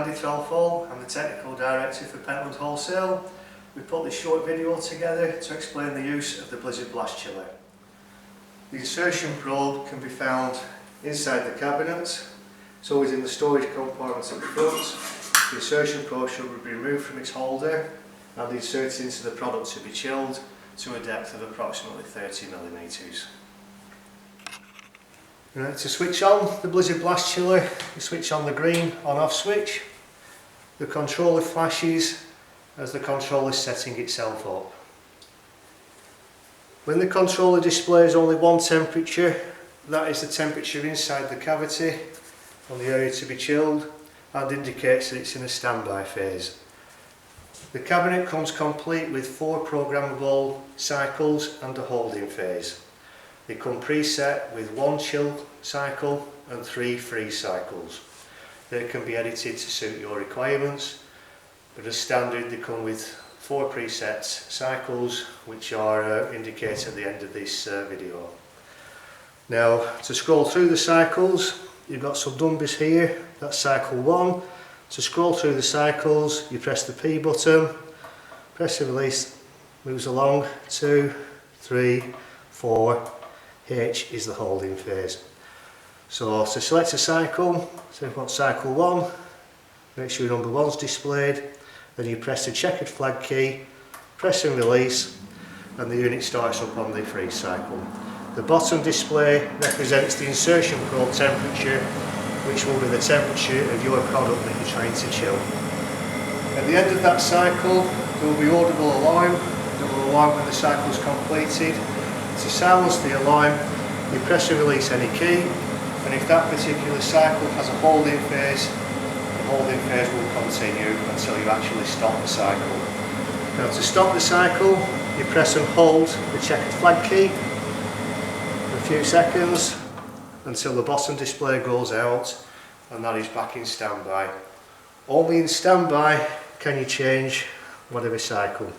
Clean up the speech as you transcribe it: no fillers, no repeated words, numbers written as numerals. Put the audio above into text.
Andy Threlfall. I'm the Technical Director for Pentland Wholesale. We put this short video together to explain the use of the Blizzard Blast Chiller. The insertion probe can be found inside the cabinet. It's always in the storage compartment at the front. The insertion probe should be removed from its holder and inserted into the product to be chilled to a depth of approximately 30mm. Right, to switch on the Blizzard Blast Chiller, you switch on the green on-off switch. The controller flashes as the controller is setting itself up. When the controller displays only one temperature, that is the temperature inside the cavity on the area to be chilled, and indicates that it's in a standby phase. The cabinet comes complete with 4 programmable cycles and a holding phase. They come preset with 1 chill cycle and 3 freeze cycles. They can be edited to suit your requirements, but as standard they come with 4 preset cycles, which are indicated at the end of this video. Now, to scroll through the cycles, you've got some numbers here. That's cycle 1. To scroll through the cycles, you press the P button, press and release, moves along, 2, 3, 4, H is the holding phase. So to select a cycle, so we've got cycle 1, make sure number 1's displayed, then you press the checkered flag key, press and release, and the unit starts up on the freeze cycle. The bottom display represents the insertion probe temperature, which will be the temperature of your product that you're trying to chill. At the end of that cycle, there will be audible alarm that will alarm when the cycle is completed. To silence the alarm, you press and release any key, and if that particular cycle has a holding phase, the holding phase will continue until you actually stop the cycle. Now, to stop the cycle, you press and hold the checkered flag key for a few seconds until the bottom display goes out, and that is back in standby. Only in standby can you change whatever cycle.